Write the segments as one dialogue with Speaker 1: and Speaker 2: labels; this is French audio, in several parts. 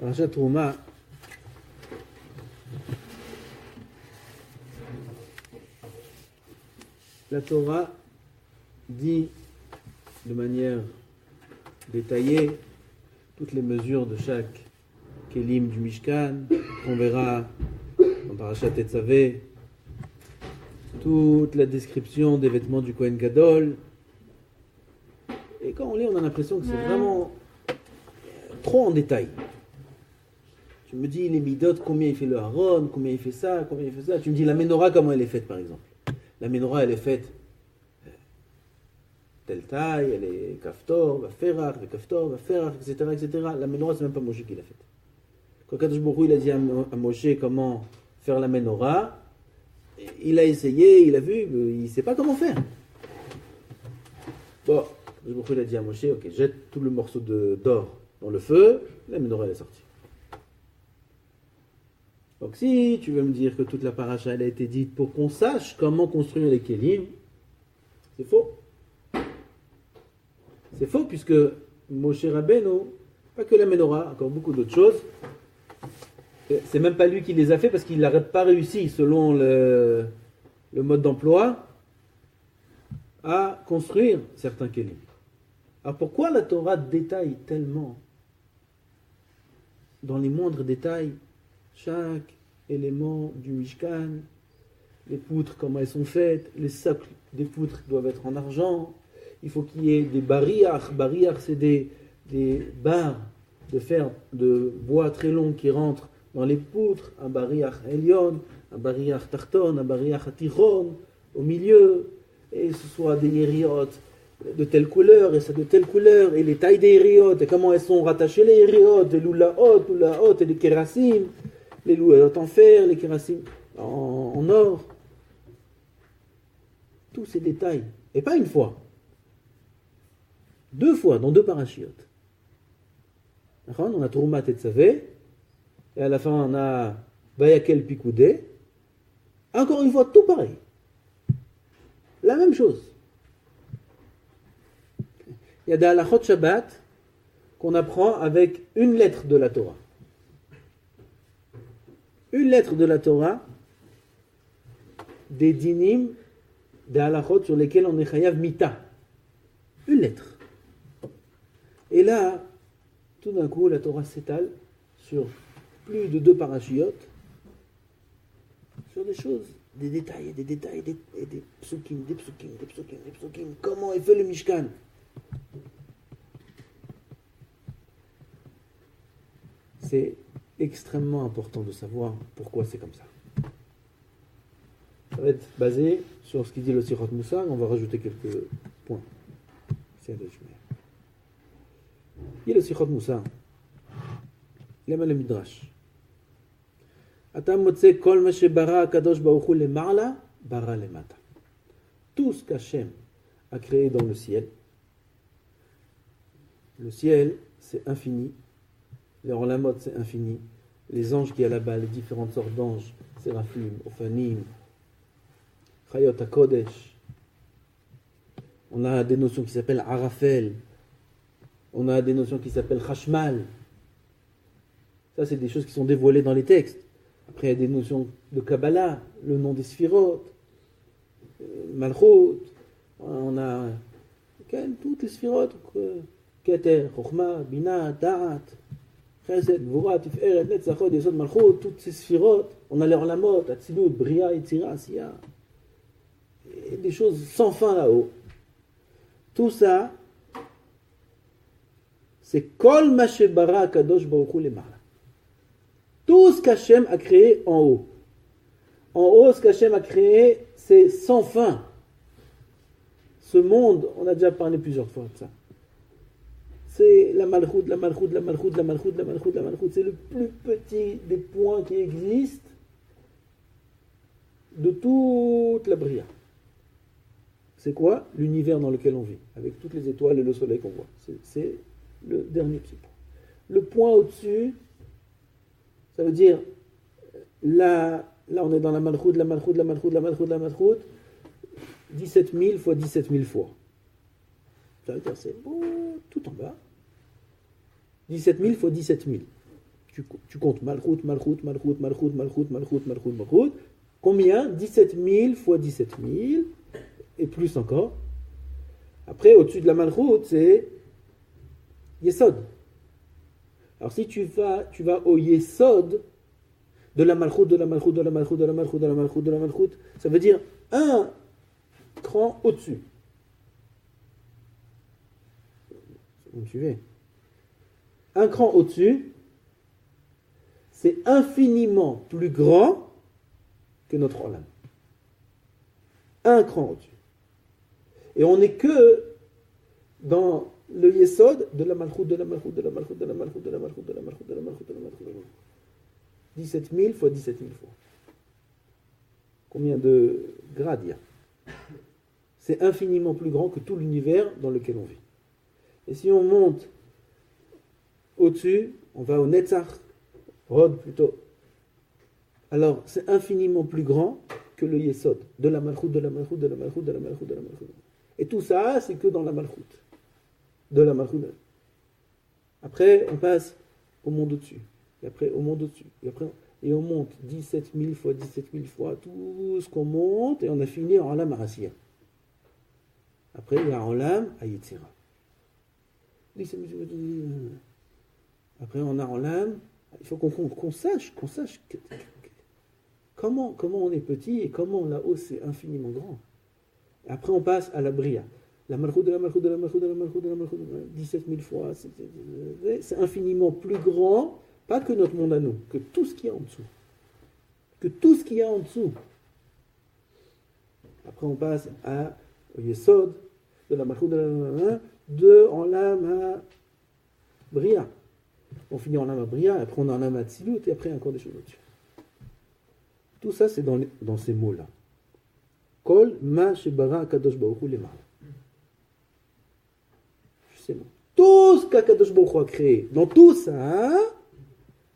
Speaker 1: Parashat Trouma, la Torah dit de manière détaillée toutes les mesures de chaque kelim du Mishkan, qu'on verra dans Parashat Tetzavé, toute la description des vêtements du Kohen Gadol. Et quand on lit, on a l'impression que c'est vraiment trop en détail. Tu me dis les midot, combien il fait le haron, combien il fait ça, combien il fait ça. Tu me dis la menorah, comment elle est faite par exemple. La menorah, elle est faite telle taille, elle est kaftor, vaferach, kaftor, vaferach, etc., etc. La menorah, c'est même pas Moshe qui l'a faite. Quand Kadosh Baruch Hu, il a dit à Moshe comment faire la menorah, il a essayé, il a vu, il ne sait pas comment faire. Bon, Kadosh Baruch Hu, il a dit à Moshe, ok, jette tout le morceau d'or dans le feu, la menorah, elle est sortie. Donc si tu veux me dire que toute la paracha elle a été dite pour qu'on sache comment construire les kelim, c'est faux. C'est faux puisque Moshe Rabbeinu, pas que la menorah, encore beaucoup d'autres choses, c'est même pas lui qui les a fait parce qu'il n'a pas réussi selon le mode d'emploi à construire certains kelim. Alors pourquoi la Torah détaille tellement dans les moindres détails chaque élément du Mishkan, les poutres, comment elles sont faites, les socles des poutres doivent être en argent, il faut qu'il y ait des bariach. Bariach, c'est des barres de fer, de bois très longs qui rentrent dans les poutres, un bariach elyon, un bariach tarton, un bariach tichon, au milieu, et ce soit des yériot de telle couleur, et ça de telle couleur, et les tailles des yériot, et comment elles sont rattachées les yériot, les loulaot, et les kérassim, les loulaot en fer, les kérassim en or. Tous ces détails, et pas une fois, 2 fois, dans 2 parachiotes. On a Trouma Tetzavé, et à la fin on a Vayakel Pikoudé. Encore une fois, tout pareil. La même chose. Il y a des halachot Shabbat qu'on apprend avec une lettre de la Torah. Une lettre de la Torah, des dinim, des halachot sur lesquels on est chayav mita. Une lettre. Et là, tout d'un coup, la Torah s'étale sur plus de 2 parachiotes, sur des choses, des détails, et des psukim, des psukim. Comment est fait le Mishkan? C'est extrêmement important de savoir pourquoi c'est comme ça. Ça va être basé sur ce qu'il dit le Sichot Moussar, on va rajouter quelques points. C'est il y a le Sichot Moussar. Il aime le Midrash. Atam motze kol ma shebara Kadosh Baruch Hu lema'ala bara lemata. Tout ce qu'Hachem a créé dans le ciel, c'est infini. Les Olamot, c'est infini. Les anges qui y a là-bas, les différentes sortes d'anges, Séraphim, Ophanim, Chayot HaKodesh. On a des notions qui s'appellent Arafel. On a des notions qui s'appellent Chashmal. Ça, c'est des choses qui sont dévoilées dans les textes. Après, il y a des notions de Kabbalah, le nom des Sphirot, Malchut. On a toutes les Sphirot, Keter, Chokhmah, Bina, Da'at, Chesed, Gvura, Tiferet, Netzachot, Yesod, Malchut, toutes ces Sphirot. On a les Olamot, Atzilut, Bria, Yetzira, Asiya. Et des choses sans fin là-haut. Tout ça, c'est Kol ma shebara Kadosh Baruch Hu lema'ala. Tout ce qu'Hachem a créé en haut. En haut, ce qu'Hachem a créé, c'est sans fin. Ce monde, on a déjà parlé plusieurs fois de ça. C'est la malchoute. C'est le plus petit des points qui existent de toute la bria. C'est quoi? L'univers dans lequel on vit, avec toutes les étoiles et le soleil qu'on voit. C'est le dernier petit point. Le point au-dessus, ça veut dire, là on est dans la malchoute, 17 000 fois 17 000 fois. Ça veut dire, c'est tout en bas. 17 000 fois 17 000. Tu comptes Malchut, Malchut, Malchut, Malchut, Malchut, Malchut, Malchut, Malchut. Combien? 17 000 fois 17 000, et plus encore. Après, au-dessus de la Malchut, c'est Yesod. Alors si tu vas au Yesod de la Malchut, de la Malchut, de la Malchut, de la Malchut, de la Malchut, de la Malchut, ça veut dire un cran au-dessus. Vous me suivez? Un cran au-dessus, c'est infiniment plus grand que notre Olam. Un cran au-dessus. Et on n'est que dans le Yesod de la Malchut, de la Malchut, de la Malchut, de la Malchut, de la Malchut, de la Malchut, de la Malchut, de la Malchut, de la Malchut. 17 000 fois 17 000 fois. Combien de grades il y a? C'est infiniment plus grand que tout l'univers dans lequel on vit. Et si on monte au-dessus, on va au Netzach, Hod plutôt. Alors, c'est infiniment plus grand que le Yesod, de la Malchut, de la Malchut, de la Malchut, de la Malchut, de la Malchut. Et tout ça, c'est que dans la Malchut. De la Malchut. Après, on passe au monde au-dessus. Et après, au monde au-dessus. Et on monte 17 000 fois 17 000 fois tout ce qu'on monte, et on a fini en Olam Arasiya. Après, il y a en Olam Ayetzira. Après, on a en Olam. Il faut qu'on sache comment on est petit et comment là-haut c'est infiniment grand. Et après, on passe à la Bria. La Malchut de la Malchut de la Malchut de la Malchut de la Malchut, 17 000 fois. C'est infiniment plus grand, pas que notre monde à nous, que tout ce qu'il y a en dessous. Que tout ce qu'il y a en dessous. Après, on passe au Yesod de la Malchut de la en Olam Bria. On finit en Olam Bria, après on a en Olam Atzilut, et après encore des choses au-dessus. Tout ça, c'est dans ces mots-là. Kol ma shebara Kadosh Baruch Hu lemala. Tout ce qu'Akadosh Baruch Hu a créé, dans tout ça,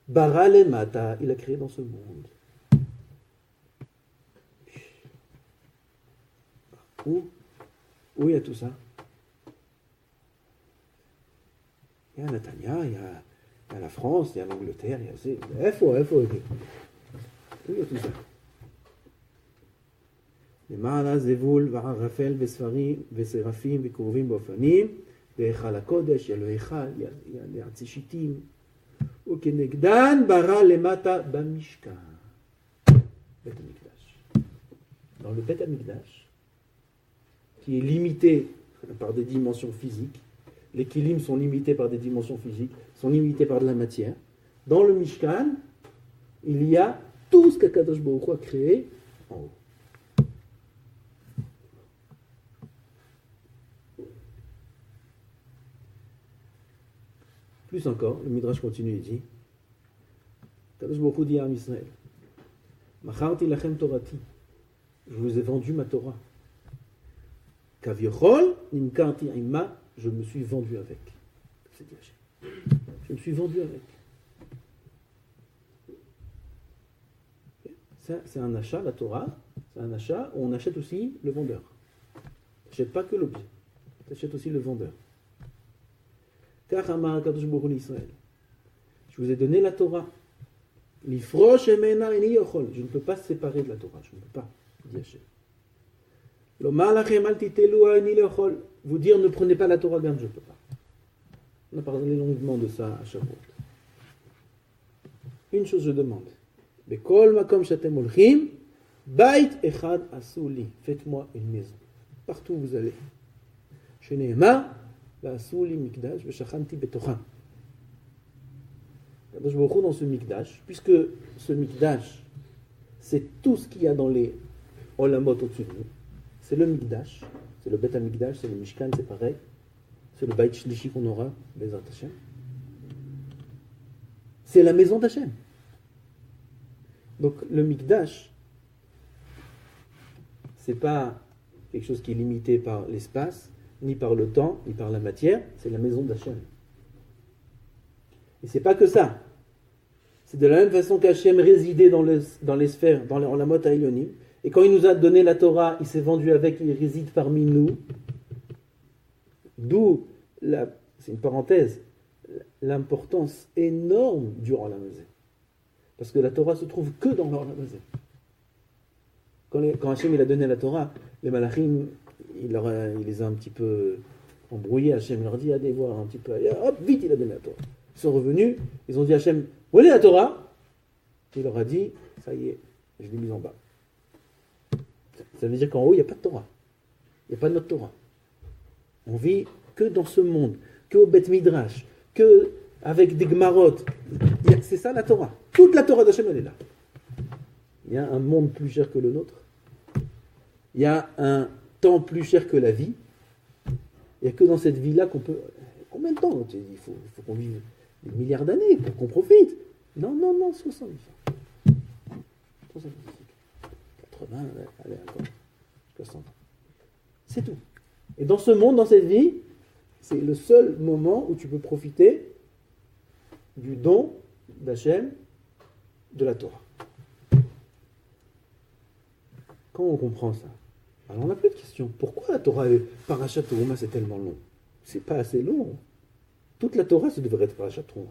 Speaker 1: bara lemata, il a créé dans ce monde. Où il y a tout ça? Il y a Natania, il y a la France, il y a l'Angleterre, il y a... Où il y a tout ça? למעלה זבול וערפל ושרפים וקרובים באופנים והיכל הקודש, יהיה לו היכל, יהיה עצי שיטים וכנגדן ברא למטה במשכן בית המקדש. Dans le Beth Amikdash, qui est limité par des dimensions physiques, les kilim sont limités par des dimensions physiques, sont limités par de la matière. Dans le Mishkan, il y a tout ce qu'Akadosh Baruch Hu a créé en haut. Plus encore, le Midrash continue et dit Akadosh Baruch Hu dit à Israël Macharti lachem torati, je vous ai vendu ma Torah. Kavyochol nimkarti imma, je me suis vendu avec. C'est dit Hachem. Je me suis vendu avec. Ça, c'est un achat, la Torah, c'est un achat où on achète aussi le vendeur. Tu n'achètes pas que l'objet, tu achètes aussi le vendeur. Car Amar Kadosh Baruch Hu Israël, je vous ai donné la Torah. Lifrosh emena eni yochol, je ne peux pas séparer de la Torah, je ne peux pas, dit Hachem. Lomar lachem al titelu eni yochol, vous dire ne prenez pas la Torah, garde, je ne peux pas. On a parlé longuement de ça à Shavuot. Une chose je demande. Bekol makom shatem olchim, bait echad asuli, faites-moi une maison. Partout où vous allez. Sheneema, asuli mikdash, veshachanti betocham. Kadosh Baruch Hu dans ce mikdash, puisque ce mikdash, c'est tout ce qu'il y a dans les olamot au-dessus de nous. C'est le mikdash, c'est le bet hamikdash, c'est le mishkan, c'est pareil. C'est le bait shlishi qu'on aura, Bezrat Hashem. C'est la maison d'Hachem. Donc le mikdash, c'est pas quelque chose qui est limité par l'espace, ni par le temps, ni par la matière, c'est la maison d'Hachem. Et c'est pas que ça. C'est de la même façon qu'Hachem résidait dans les sphères, dans la mot Haïlonim, et quand il nous a donné la Torah, il s'est vendu avec, il réside parmi nous. D'où, c'est une parenthèse, l'importance énorme du Olam Hazé. Parce que la Torah se trouve que dans l'Olam Hazé. Quand Hachem il a donné la Torah, les Malachim, il les a un petit peu embrouillés. Hachem leur dit, allez voir un petit peu ailleurs. Hop, vite, il a donné la Torah. Ils sont revenus, ils ont dit à Hachem, où est la Torah? Il leur a dit, ça y est, je l'ai mise en bas. Ça veut dire qu'en haut, il n'y a pas de Torah. Il n'y a pas de notre Torah. On vit que dans ce monde, que au Beth Midrash, que avec des Gemarot. C'est ça la Torah. Toute la Torah d'Hachem, elle est là. Il y a un monde plus cher que le nôtre. Il y a un temps plus cher que la vie. Il n'y a que dans cette vie-là qu'on peut... Combien de temps? Il faut qu'on vive des milliards d'années pour qu'on profite. Non, 70 ans. 70, 80, allez, encore 60 ans. C'est tout. Et dans ce monde, dans cette vie, c'est le seul moment où tu peux profiter du don d'Hachem, de la Torah. Quand on comprend ça, alors on n'a plus de questions. Pourquoi la Torah, Parashat Teruma, c'est tellement long? C'est pas assez long. Toute la Torah, ça devrait être Parashat Teruma.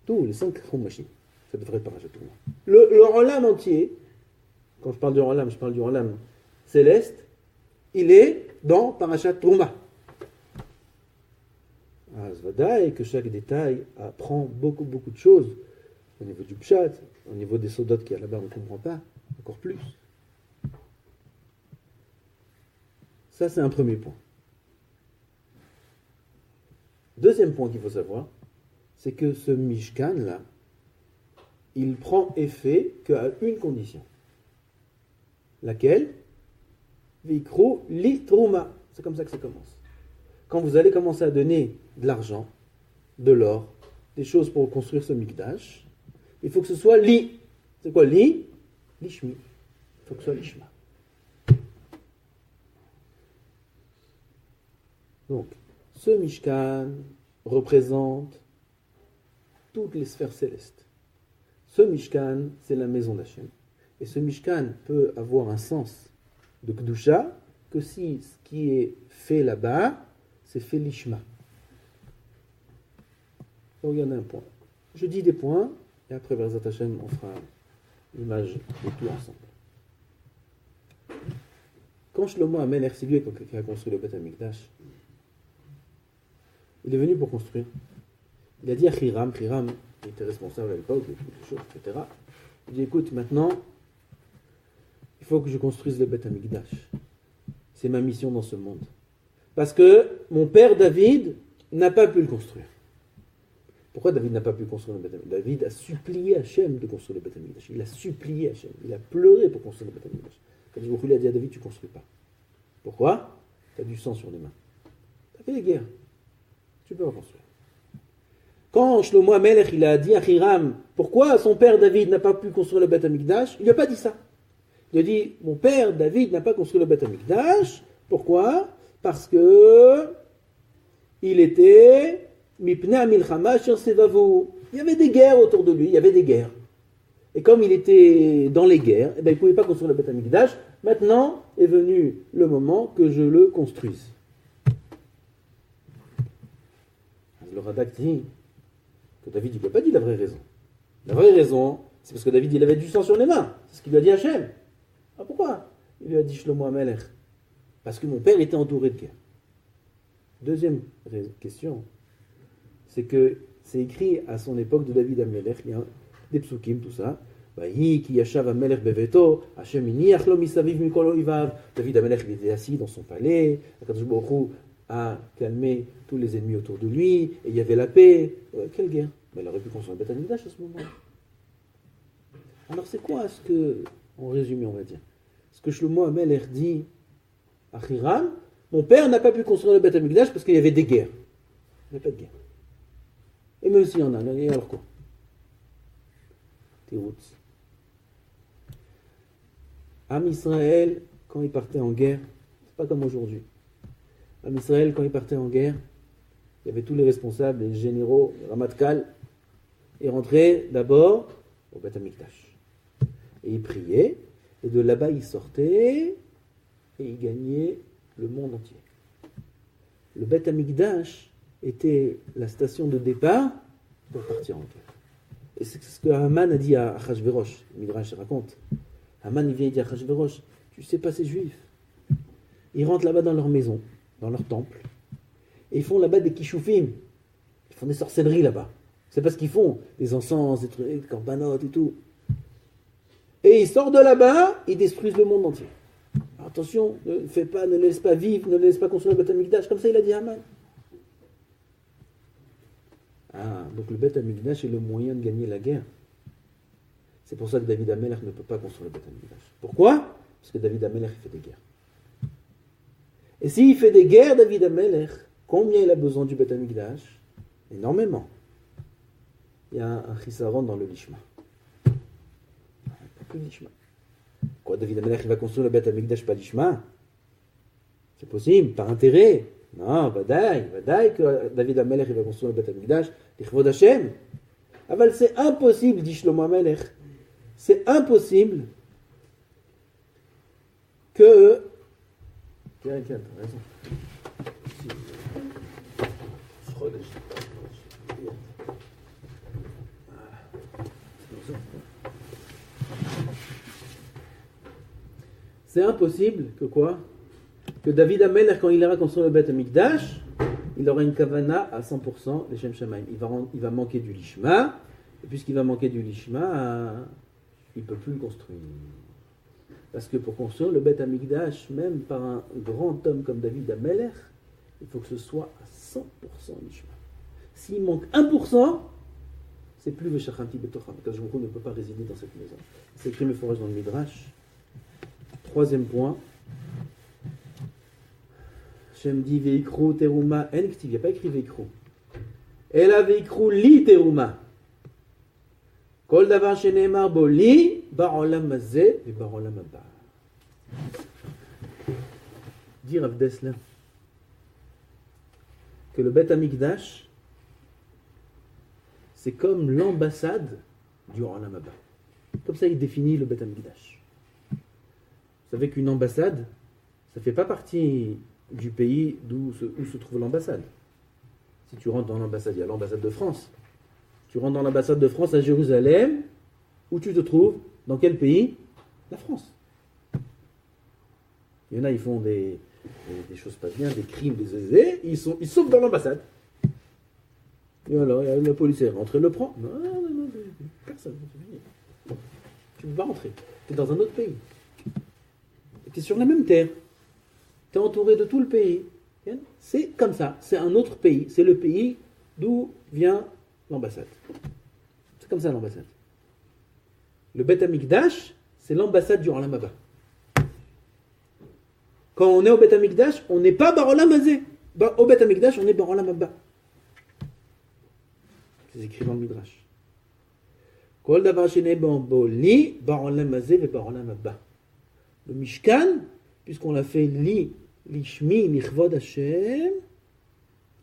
Speaker 1: Tous les 5 Chumashim, ça devrait être Parashat Teruma. Le Olam entier, quand je parle du Olam, je parle du Olam céleste, il est dans Parashat Teruma. Et que chaque détail apprend beaucoup de choses au niveau du pshat, au niveau des soldats qui est là-bas on ne comprend pas, encore plus. Ça c'est un premier point. Deuxième point qu'il faut savoir, c'est que ce Mishkan là, il prend effet qu'à une condition. Laquelle? Vikru li Truma. C'est comme ça que ça commence. Quand vous allez commencer à donner de l'argent, de l'or, des choses pour construire ce mikdash, il faut que ce soit li. C'est quoi li? Lishmi. Il faut que ce soit lishma. Donc, ce Mishkan représente toutes les sphères célestes. Ce Mishkan, c'est la maison d'Hachem. Et ce Mishkan peut avoir un sens de Kedusha que si ce qui est fait là-bas, c'est fait lishma. Donc il y en a un point. Je dis des points, et après, Verzat Hashem, on fera l'image de tout ensemble. Quand Shlomo Amelech, c'est lui qui a construit le Beth Amikdash, il est venu pour construire. Il a dit à Hiram, qui était responsable à l'époque de toutes les choses, etc. Il dit, écoute, maintenant, il faut que je construise le Beth Amikdash. C'est ma mission dans ce monde. Parce que mon père David n'a pas pu le construire. Pourquoi David n'a pas pu construire le Beth Amikdash? David a supplié Hachem de construire le Beth Amikdash. Il a supplié Hachem. Il a pleuré pour construire le Beth Amikdash. Quand il a dit à David, tu ne construis pas. Pourquoi? Tu as du sang sur les mains. Tu as fait des guerres. Tu peux pas construire. Quand Shlomo Amelech il a dit à Hiram, pourquoi son père David n'a pas pu construire le Beth Amikdash, il n'a pas dit ça. Il a dit, mon père David n'a pas construit le Beth Amikdash. Pourquoi? Parce que il était mipnei milchama shir sevavu. Il y avait des guerres autour de lui, il y avait des guerres. Et comme il était dans les guerres, il ne pouvait pas construire le Beth Amikdash. Maintenant est venu le moment que je le construise. Le Radak dit que David ne lui a pas dit la vraie raison. La vraie raison, c'est parce que David il avait du sang sur les mains. C'est ce qu'il lui a dit Hachem. Ah, pourquoi? Il lui a dit Shlomo Amelech. Parce que mon père était entouré de guerre. Deuxième question, c'est que c'est écrit à son époque de David Amelech, il y a des psukim, tout ça. David Amelech il était assis dans son palais, Akadosh Baruch Hu a calmé tous les ennemis autour de lui, et il y avait la paix. Quelle guerre? Il aurait pu construire un Beth Amikdash à ce moment-là. Alors c'est quoi ce que, en résumé on va dire, ce que Shlomo Amelech dit à Hiram, mon père n'a pas pu construire le Beth Amikdash parce qu'il y avait des guerres. Il n'y avait pas de guerre. Et même s'il y en a, et alors quoi? Teroutz. Am Israël, quand il partait en guerre, c'est pas comme aujourd'hui. Am Israël, quand il partait en guerre, il y avait tous les responsables, les généraux, les Ramatkal, ils rentraient d'abord au Beth Amikdash. Et ils priaient, et de là-bas ils sortaient, et ils gagnaient le monde entier. Le Beth Amikdash, était la station de départ pour partir en guerre. Et c'est ce que Haman a dit à Achashverosh. Midrash raconte. Haman, il vient et dit à Achashverosh, tu sais pas ces juifs. Ils rentrent là-bas dans leur maison, dans leur temple, et ils font là-bas des kishoufim. Ils font des sorcelleries là-bas. C'est parce qu'ils font des encens, des trucs, des corbanotes et tout. Et ils sortent de là-bas, ils détruisent le monde entier. Alors attention, ne laisse pas vivre, ne laisse pas construire le Beth Amikdash. Comme ça, il a dit Haman. Ah, donc le Beth Amikdash est le moyen de gagner la guerre. C'est pour ça que David Amelech ne peut pas construire le Beth Amikdash. Pourquoi? Parce que David Amelech, il fait des guerres. Et s'il fait des guerres, David Amelech, combien il a besoin du Beth Amikdash? Énormément. Il y a un chisaron dans le lishma. Pas que le lishma. Quoi, David Amelech, il va construire le Beth Amikdash pas lishma? C'est possible, par intérêt. Non, vadaï que David Amelech, il va construire le Beth Amikdash, l'Ichvod Hashem. Aval, c'est impossible, dit Shlomo Amelech. C'est impossible que... Tiens, t'as raison. C'est impossible que quoi? Que David Amelech, quand il ira construire le Beth Amikdash, il aura une kavana à 100% les Shem Shamaim. Il va manquer du lishma, et puisqu'il va manquer du lishma, il ne peut plus le construire. Parce que pour construire le Beth Amikdash, même par un grand homme comme David Amelech, il faut que ce soit à 100% lishma. S'il manque 1%, c'est plus Veshachanti Betocham. Kadosh Baruch Hu ne peut pas résider dans cette maison. C'est écrit le forage dans le Midrash. Troisième point. Shem dit Veikru Teruma En Ktiv. Il n'y a pas écrit Veikru. Ela Veikru Li Teruma. Kol Davar Sheneemar Bo Li Ba'olam Hazeh Ve Ba'olam Haba. Dit Rav Dessler que le Beth Amikdash, c'est comme l'ambassade du Olam Haba. Comme ça, il définit le Beth Amikdash. Vous savez qu'une ambassade, ça ne fait pas partie du pays où se trouve l'ambassade. Si tu rentres dans l'ambassade, il y a l'ambassade de France. Tu rentres dans l'ambassade de France à Jérusalem, où tu te trouves? Dans quel pays? La France. Il y en a, ils font des choses pas bien, des crimes, des zézés, ils sautent dans l'ambassade. Et alors, la police est rentrée, le prend. Non, personne. Tu ne peux pas rentrer. Tu es dans un autre pays. Tu es sur la même terre. Tu es entouré de tout le pays. C'est comme ça. C'est un autre pays. C'est le pays d'où vient l'ambassade. C'est comme ça l'ambassade. Le Beth Amikdash, c'est l'ambassade du Olam Haba. Quand on est au Beth Amikdash, on n'est pas Barolam Hazeh. Au Beth Amikdash, on est Barolam Haba. C'est écrit dans le Midrash. Kol davar shenei bo li barolam hazeh ve barolam haba. Le Mishkan, puisqu'on l'a fait lishmi lichvod Hashem,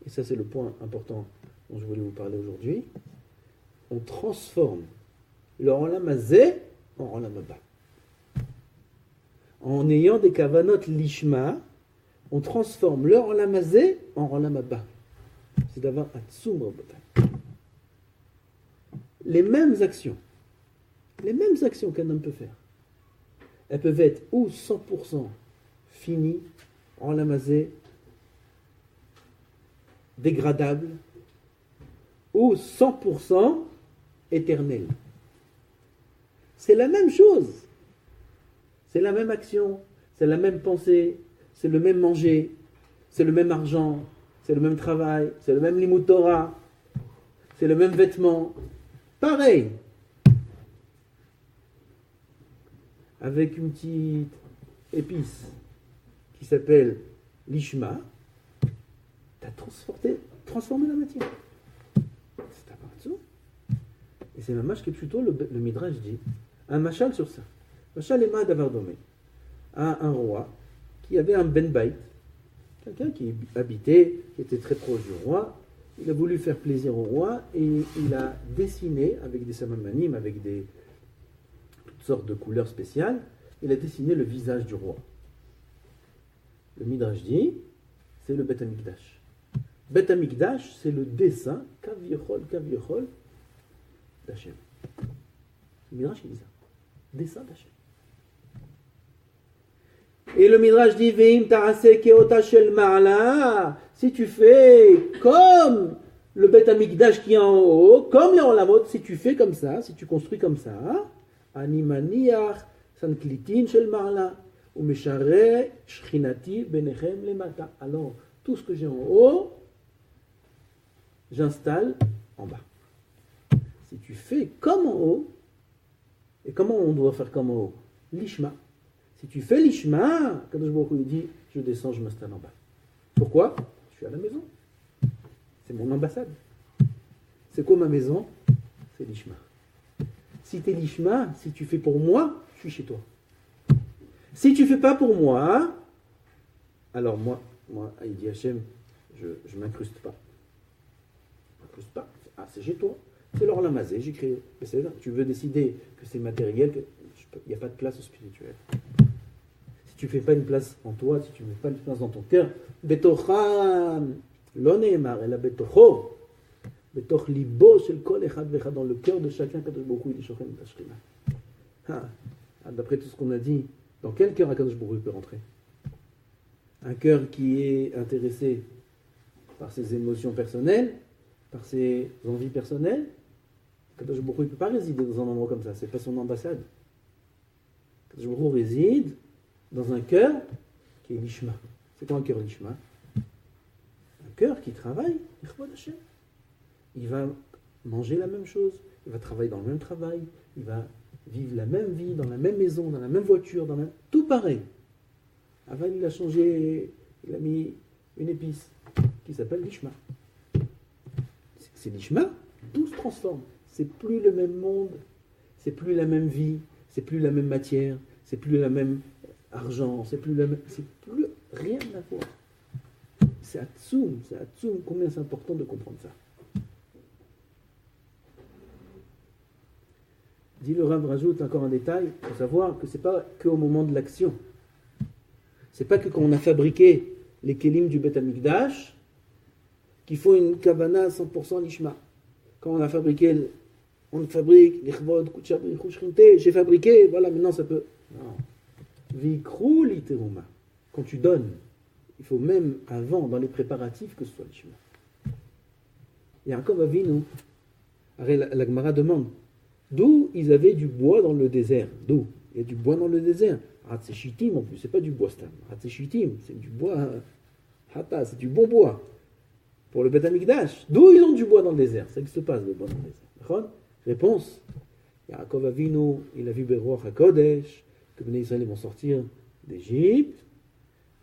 Speaker 1: et ça c'est le point important dont je voulais vous parler aujourd'hui, on transforme le olam hazeh en olam haba. En ayant des kavanot lishma, on transforme le olam hazeh en olam haba. C'est d'avoir atzum rabotai. Les mêmes actions qu'un homme peut faire, elles peuvent être ou 100% finies, enlamasées, dégradables, ou 100% éternelles. C'est la même chose. C'est la même action, c'est la même pensée, c'est le même manger, c'est le même argent, c'est le même travail, c'est le même limud Torah, c'est le même vêtement. Pareil, avec une petite épice qui s'appelle l'ishma, tu as transformé la matière. C'est à part de ça. Et c'est mamash qui est plutôt le Midrash dit, un machal sur ça. Machal ema davar domé. Un roi qui avait un ben bait, quelqu'un qui habitait, qui était très proche du roi. Il a voulu faire plaisir au roi et il a dessiné avec des samamanim, avec toutes sortes de couleurs spéciales, il a dessiné le visage du roi. Le Midrash dit, c'est le Beth Amikdash. Bet Amikdash, c'est le dessin, kaviechol, d'Hachem. Le Midrash, il dit ça. Dessin d'Hachem. Et le Midrash dit, Veim ta'aseh keota shel ma'ala, si tu fais comme le Bet Amikdash qui est en haut, comme les Olamot, si tu fais comme ça, si tu construis comme ça, animaniach sanklitin shel ma'ala, ou meshare shchinati benechem lemata. Alors, tout ce que j'ai en haut, j'installe en bas. Si tu fais comme en haut, et comment on doit faire comme en haut? L'ishma. Si tu fais l'ishma, Kadosh Baruch Hu il dit, je descends, je m'installe en bas. Pourquoi? Je suis à la maison. C'est mon ambassade. C'est quoi ma maison? C'est l'ishma. Si tu es l'ishma, si tu fais pour moi, je suis chez toi. Si tu fais pas pour moi, alors moi, il dit Hachem, je m'incruste pas. Ah, c'est chez toi. C'est l'or lamazé, j'ai créé. Tu veux décider que c'est matériel, il n'y a pas de place au spirituel. Si tu ne fais pas une place en toi, si tu ne mets pas une place dans ton cœur, betocha, l'oneemar, et la betocho, betoch libo shel kol echad vechad, dans le cœur de chacun, Kadosh Baruch Hu, il est shochem tashchina. D'après tout ce qu'on a dit, dans quel cœur Kadosh Baruch Hu peut rentrer? Un cœur qui est intéressé par ses émotions personnelles, par ses envies personnelles. Kadosh Baruch Hu ne peut pas résider dans un endroit comme ça, c'est pas son ambassade. Kadosh Baruch Hu réside dans un cœur qui est l'ishma. C'est quoi un cœur l'ishma? Un cœur qui travaille, il va manger la même chose, il va travailler dans le même travail, il va vivre la même vie, dans la même maison, dans la même voiture, tout pareil. Avant, il a changé, il a mis une épice qui s'appelle l'ishma. C'est l'ishma, tout se transforme. C'est plus le même monde, c'est plus la même vie, c'est plus la même matière, c'est plus la même argent, c'est plus rien à voir. C'est atzoum, combien c'est important de comprendre ça. Dit le Rav, rajoute encore un détail, il faut savoir que c'est pas qu'au moment de l'action. C'est pas que quand on a fabriqué les kelim du Bet Amikdash qu'il faut une kavana 100% l'ishma. Quand on fabrique l'chvod, kutchabri, chushrinte, j'ai fabriqué, voilà, maintenant ça peut. Non. Vikrou literuma. Quand tu donnes, il faut même avant, dans les préparatifs, que ce soit l'ishma. Yaakov Avinu, la Gemara demande, d'où ils avaient du bois dans le désert? D'où? Il y a du bois dans le désert. Hatzeshitim en plus, c'est pas du bois stam. Hatzeshitim, c'est du bois hata, c'est du bon bois. Pour le Bet Amikdash, d'où ils ont du bois dans le désert? Ça se passe, le bois dans le désert. Réponse, Yaakov Avinu, il a vu Beruach HaKodesh, que les Israël vont sortir d'Égypte,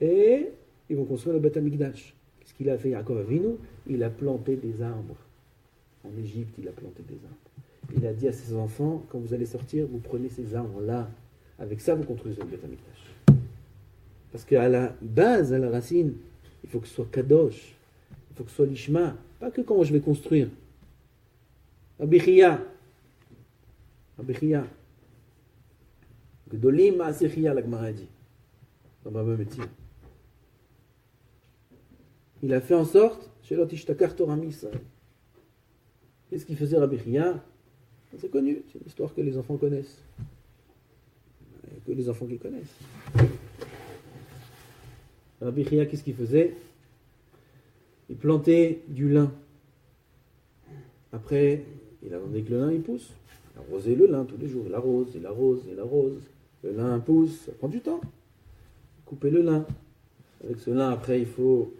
Speaker 1: et ils vont construire le Bet Amikdash. Qu'est-ce qu'il a fait, Yaakov Avinu? Il a planté des arbres. En Égypte, il a planté des arbres. Il a dit à ses enfants, quand vous allez sortir, vous prenez ces arbres-là. Avec ça, vous construisez le Bet Amikdash. Parce qu'à la base, à la racine, il faut que ce soit Kadosh. Il faut que ce soit l'Ishma. Pas que quand je vais construire. Abichia. Gdolim Ma'asechia, la Gemara dit. Dans Baba Metzia. Il a fait en sorte, Shelot Ishtakar Torah Israël. Qu'est-ce qu'il faisait Rabbi Chia? C'est connu, c'est une histoire que les enfants connaissent. Que les enfants qui connaissent. Rabbi Chia, qu'est-ce qu'il faisait? Il plantait du lin. Après, il attendait que le lin il pousse. Il arrosait le lin tous les jours. Il arrose. Le lin pousse, ça prend du temps. Couper le lin. Avec ce lin, après, il faut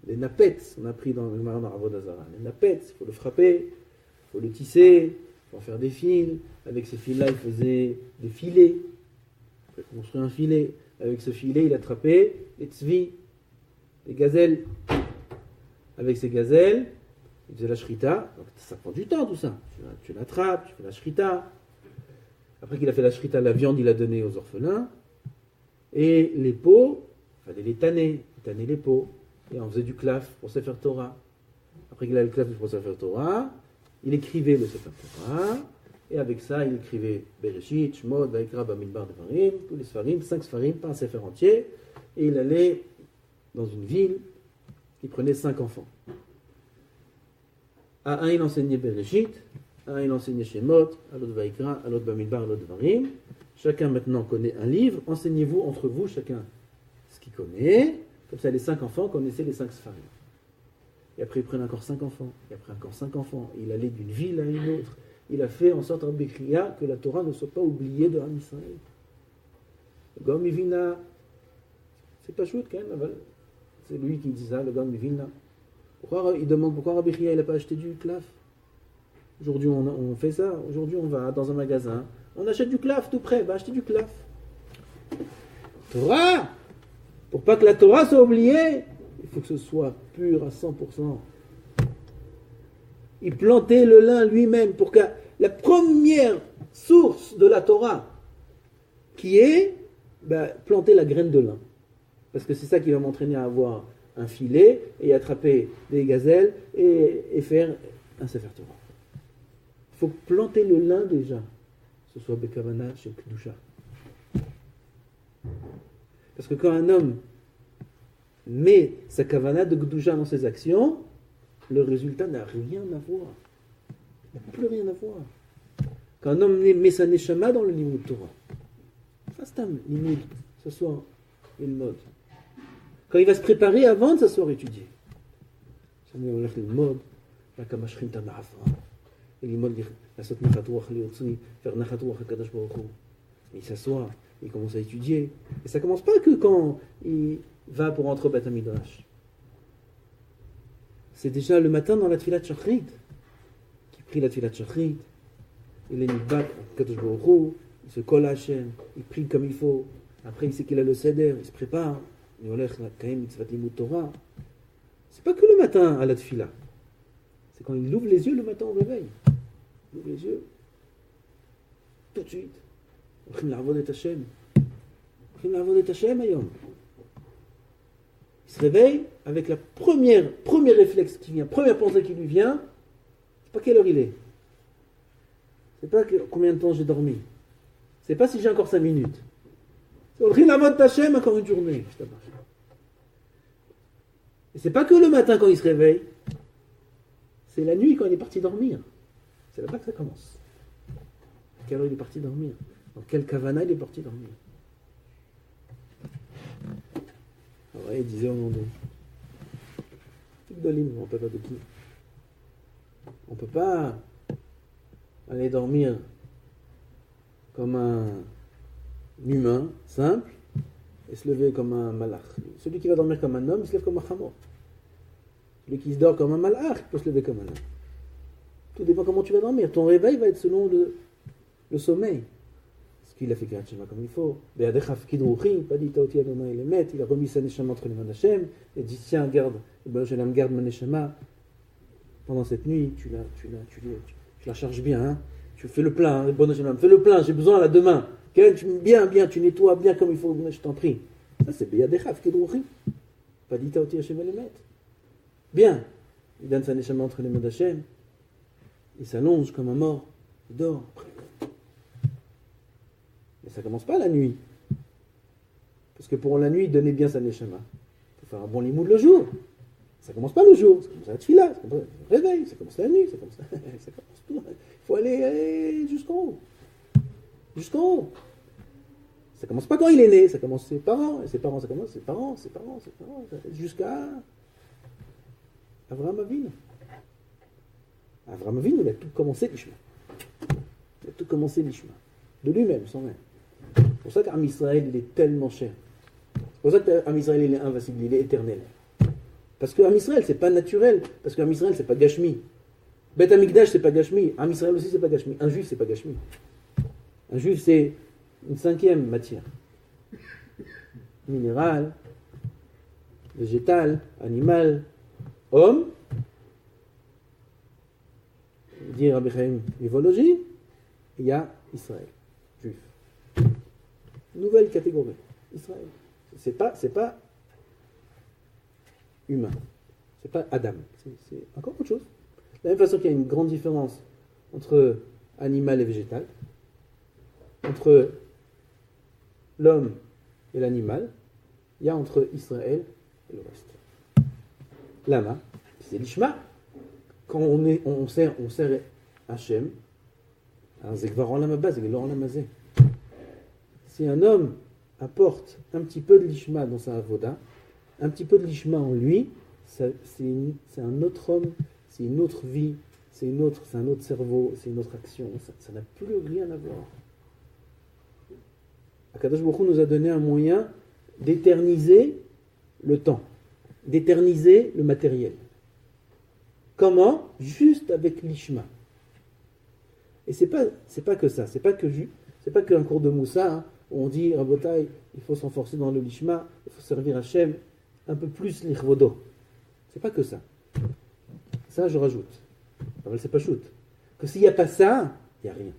Speaker 1: les nappettes. On a pris dans le Maran Avodah-Zara. Les nappettes, il faut le frapper, il faut le tisser, il faut en faire des fils. Avec ces fils-là, il faisait des filets. Il a construit un filet. Avec ce filet, il attrapait les tzvi, les gazelles. Avec ces gazelles, il faisait la shrita. Donc ça prend du temps tout ça. Tu l'attrapes, tu fais la shrita. Après qu'il a fait la shrita, la viande, il a donné aux orphelins. Et les peaux, il fallait les tanner les peaux. Et on faisait du klaf pour Sefer Torah. Après qu'il a le klaf pour Sefer Torah, il écrivait le Sefer Torah. Et avec ça, il écrivait Bereshit, Shmot, Vaikra, Bamidbar, Devarim, tous les Sfarim, 5 Sfarim, pas un Sefer entier. Et il allait dans une ville, qui prenait 5 enfants. À un, il enseignait Bereshit, à un, il enseignait Shemot, à l'autre Vaikra, à l'autre Bamidbar, à l'autre Dvarim. Chacun maintenant connaît un livre. Enseignez-vous entre vous, chacun ce qu'il connaît. Comme ça, les 5 enfants connaissaient les 5 Sfarim. Et après, il prenait encore 5 enfants. Et après, encore 5 enfants. Il allait d'une ville à une autre. Il a fait en sorte, Rabbi Kriya, que la Torah ne soit pas oubliée de Ham Israël. Le Gaon Mivina, c'est pas chouette quand même, c'est lui qui dit ça, le Gaon Mivina. Il demande pourquoi Rabbi Kriya n'a pas acheté du claf. Aujourd'hui, on fait ça. Aujourd'hui, on va dans un magasin, on achète du claf tout près, va acheter du claf. Torah, pour pas que la Torah soit oubliée, il faut que ce soit pur à 100%. Il plantait le lin lui-même pour que la première source de la Torah, qui est planter la graine de lin. Parce que c'est ça qui va m'entraîner à avoir un filet et attraper des gazelles et faire un Sefer Torah. Il faut planter le lin déjà, que ce soit Bekavana chez Kedusha. Parce que quand un homme met sa kavana de Kedusha dans ses actions, le résultat n'a rien à voir. Il n'a plus rien à voir. Quand un homme met sa neshama dans le limud Torah, fastam, limud, s'asseoir, une mode. Quand il va se préparer avant de s'asseoir étudier. Ça met en l'air le mode, la kamashrin tana'afa, et l'imod la sot nachatouach liotzi, faire nachatouach hakadosh baruch hu. Il s'assoit, il commence à étudier. Et ça commence pas que quand il va pour entrer au Beth Midrash. C'est déjà le matin dans la Tfilat Shachrit, qui prie la Tfilat Shachrit, il est nidbak, Kadosh Baruch Hu, il se colle à Hashem, il prie comme il faut, après il sait qu'il a le seder, il se prépare, il olech la kaim mitzvat limud Torah. C'est pas que le matin à la Tfila, c'est quand il ouvre les yeux le matin au réveil. Il ouvre les yeux, tout de suite. הולכים לעבוד את השם. הולכים לעבוד את השם היום. Il se réveille avec la premier réflexe qui vient, première pensée qui lui vient, c'est pas quelle heure il est. C'est pas combien de temps j'ai dormi. C'est pas si j'ai encore 5 minutes. C'est הולכים לעבוד את השם encore une journée. Et c'est pas que le matin quand il se réveille, c'est la nuit quand il est parti dormir. C'est là-bas que ça commence. À quelle heure il est parti dormir? Dans quel kavana il est parti dormir? Alors, il disait au nom de Gdolim, on ne peut pas de qui. On ne peut pas aller dormir comme un humain simple et se lever comme un malach. Celui qui va dormir comme un homme, il se lève comme un chamor. Celui qui se dort comme un malach, il peut se lever comme un homme. Tout dépend comment tu vas dormir. Ton réveil va être selon le sommeil. Qu'il a fait Kirat Shema comme il faut. Il a remis sa neshama entre les mains d'Hachem et dit tiens, garde ma neshama pendant cette nuit, tu la charges bien, hein? Tu fais le plein, fais le plein, j'ai besoin là demain. Bien, tu nettoies bien comme il faut, je t'en prie. Ça c'est Beyadecha Kidrouchi. Pas dit Taoti Hachem Elemet. Bien, il donne sa neshama entre les mains d'Hachem, il s'allonge comme un mort, il dort. Mais ça ne commence pas la nuit. Parce que pour la nuit, donner bien sa neshama. Il faut faire un bon limoud le jour. Ça ne commence pas le jour. Ça commence à la tfila, ça commence le réveil, ça commence la nuit, ça commence tout. Il faut aller jusqu'en haut. Jusqu'en haut. Ça ne commence pas quand il est né, ça commence ses parents. Et ses parents, ça commence ses parents. Jusqu'à Avraham Avinu. Avraham Avinu, il a tout commencé l'ishma. Il a tout commencé l'ishma. De lui-même, sans rien. C'est pour ça qu'Am Israël, il est tellement cher. C'est pour ça qu'Am Israël, il est invincible, il est éternel. Parce qu'Am Israël, c'est pas naturel. Parce qu'Am Israël, c'est pas Gashmi. Beth Amikdash, c'est pas Gashmi. Am Israël aussi, c'est pas Gashmi. Un juif, c'est pas Gashmi. Un juif, c'est une 5e matière. Minéral, végétal, animal, homme. Dire Rabbi Chaim, l'évologie, il y a Israël. Juif. Nouvelle catégorie. Israël. C'est pas humain. C'est pas Adam. C'est encore autre chose. De la même façon qu'il y a une grande différence entre animal et végétal, entre l'homme et l'animal, il y a entre Israël et le reste. Lama, c'est l'ishma. Quand on sert Hachem, c'est Gvar Olam Haba, c'est Gelor Olam Hazeh. Si un homme apporte un petit peu de l'ishma dans sa avoda, un petit peu de l'ishma en lui, c'est un autre homme, c'est une autre vie, c'est un autre cerveau, c'est une autre action. Ça n'a plus rien à voir. Akadosh Baruch Hu nous a donné un moyen d'éterniser le temps, d'éterniser le matériel. Comment ? Juste avec l'ishma. Et c'est pas que ça, c'est pas qu'un cours de Moussa, hein, où on dit Rabotai, il faut s'enforcer dans le lishma, il faut servir Hachem, un peu plus l'ichvodo. C'est pas que ça. Ça, je rajoute. C'est pas shoot. Que s'il n'y a pas ça, il n'y a rien.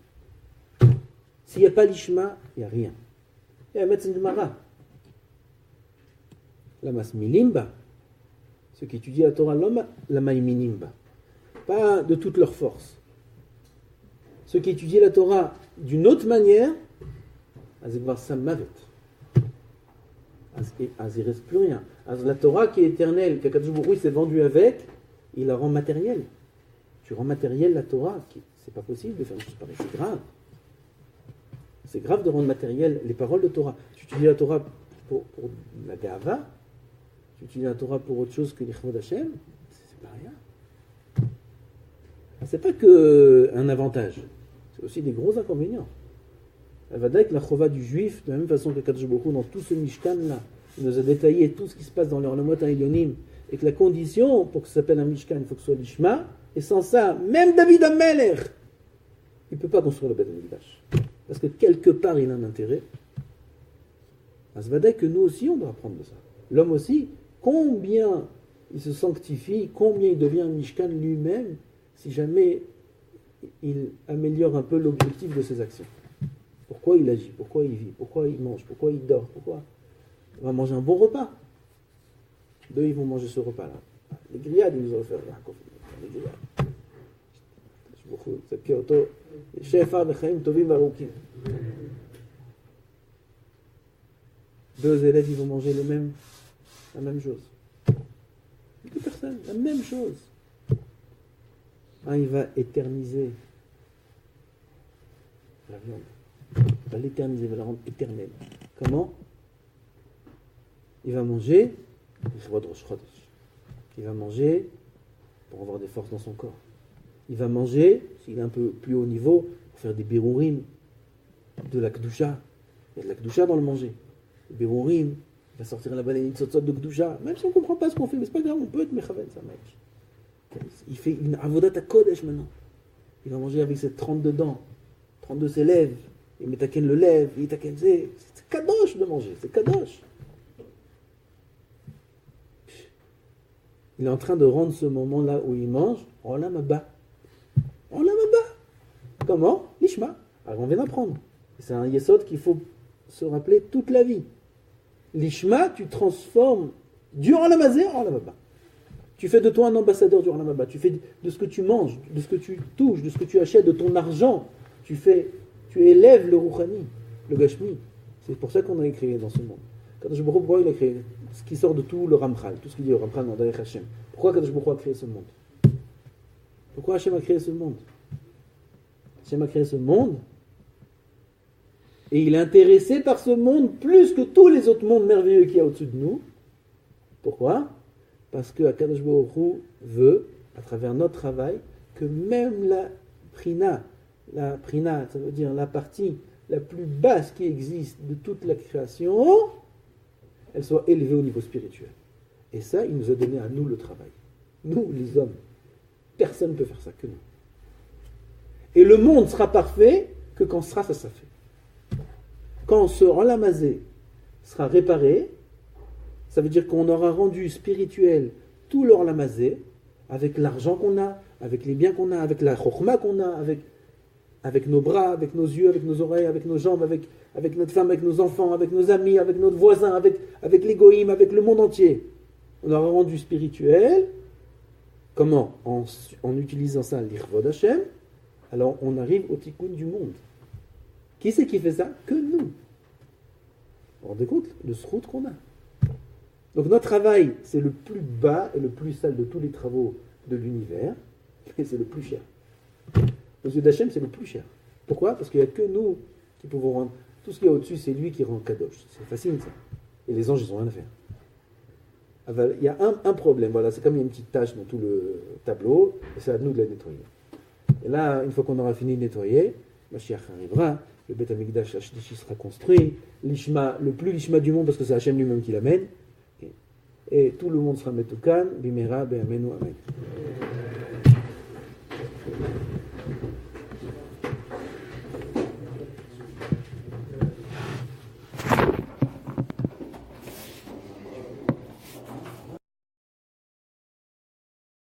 Speaker 1: S'il n'y a pas l'ishma, il n'y a rien. Il y a Metzen Gemara. Lamas milimba. Ceux qui étudient la Torah, lama minimba. Pas de toute leur force. Ceux qui étudient la Torah d'une autre manière, azekvar samavet. Il ne reste plus rien. La Torah qui est éternelle, qu'Akadosh Baruch Hu s'est vendu avec, il la rend matérielle. Tu rends matérielle la Torah, c'est pas possible de faire une chose pareille, c'est grave. C'est grave de rendre matériel les paroles de Torah. Tu utilises la Torah pour la Gava, tu utilises la Torah pour autre chose que l'Ichvod Hashem, c'est pas rien. C'est pas qu'un avantage, c'est aussi des gros inconvénients. Elle va dire que la chova du juif, de la même façon que Kadosh Baruch Hu, dans tout ce Mishkan là, il nous a détaillé tout ce qui se passe dans les Olamot HaElyonim, et que la condition pour que ça s'appelle un Mishkan, il faut que ce soit l'Ishma, et sans ça, même David HaMelech, il ne peut pas construire le Beth Mikdash. Parce que quelque part, il a un intérêt. Ça va dire que nous aussi, on doit apprendre de ça. L'homme aussi, combien il se sanctifie, combien il devient un Mishkan lui-même, si jamais il améliore un peu l'objectif de ses actions. Pourquoi il agit, pourquoi il vit, pourquoi il mange, pourquoi il dort, pourquoi il va manger un bon repas. Deux, ils vont manger ce repas-là. Les grillades, ils nous ont fait les grillades. Deux élèves, ils vont manger la même chose. Deux personnes, la même chose. Un, il va éterniser la viande. Il va l'éterniser, il va la rendre éternelle. Comment ? Il va manger, il va manger pour avoir des forces dans son corps. Il va manger, s'il est un peu plus haut niveau, pour faire des birourim, de la kdusha. Il y a de la kdusha dans le manger. Le birourim, il va sortir la baleine tzotzot de kdusha. Même si on ne comprend pas ce qu'on fait, mais c'est pas grave, on peut être mechaven, ça marche. Il fait une avodat à kodesh maintenant. Il va manger avec ses 32 dents, 32 ses lèvres. Il metaken le lèvre, il metaken c'est kadosh de manger, c'est kadosh. Il est en train de rendre ce moment-là où il mange, Olam Haba. Olam Haba. Comment ? L'Ishma. Alors on vient d'apprendre. C'est un yesod qu'il faut se rappeler toute la vie. L'Ishma, tu transformes du Olam Hazeh en Olam Haba. Tu fais de toi un ambassadeur du Olam Haba. Tu fais de ce que tu manges, de ce que tu touches, de ce que tu achètes, de ton argent. Tu élèves le Rouhani, le Gashmi. C'est pour ça qu'on a créé dans ce monde. Kadosh Baruch Hu, pourquoi il a créé ce qui sort de tout le Ramchal, tout ce qu'il dit le Ramchal dans Derech Hashem. Pourquoi Kadosh Baruch Hu a créé ce monde ? Pourquoi Hashem a créé ce monde ? Hashem a créé ce monde et il est intéressé par ce monde plus que tous les autres mondes merveilleux qu'il y a au-dessus de nous. Pourquoi ? Parce que Kadosh Baruch Hu veut, à travers notre travail, que même la prina, ça veut dire la partie la plus basse qui existe de toute la création, elle soit élevée au niveau spirituel. Et ça, il nous a donné à nous le travail. Nous, les hommes. Personne ne peut faire ça que nous. Et le monde sera parfait que quand ça fait. Quand ce Olam Hazeh sera réparé, ça veut dire qu'on aura rendu spirituel tout l'Olam Hazeh, avec l'argent qu'on a, avec les biens qu'on a, avec la chokhma qu'on a, avec nos bras, avec nos yeux, avec nos oreilles, avec nos jambes, avec notre femme, avec nos enfants, avec nos amis, avec notre voisin, avec l'égoïme, avec le monde entier. On aura rendu spirituel. Comment ? En utilisant ça, l'Ichvod Hashem, alors on arrive au tikkun du monde. Qui c'est qui fait ça ? Que nous. Vous vous rendez compte ? Le srout qu'on a. Donc notre travail, c'est le plus bas et le plus sale de tous les travaux de l'univers, et c'est le plus cher. Aux yeux d'Hachem, c'est le plus cher. Pourquoi? Parce qu'il n'y a que nous qui pouvons rendre. Tout ce qui est au-dessus, c'est lui qui rend kadosh. C'est facile, ça. Et les anges, ils n'ont rien à faire. Il y a un problème, voilà, c'est comme il y a une petite tache dans tout le tableau, et c'est à nous de la nettoyer. Et là, une fois qu'on aura fini de nettoyer, Mashiach arrivera, le Beth Amikdash Ashdishi sera construit, l'Ishma, le plus l'Ishma du monde, parce que c'est Hachem lui-même qui l'amène, et tout le monde sera Metoukan, Bimera, Be'amenu, Amen.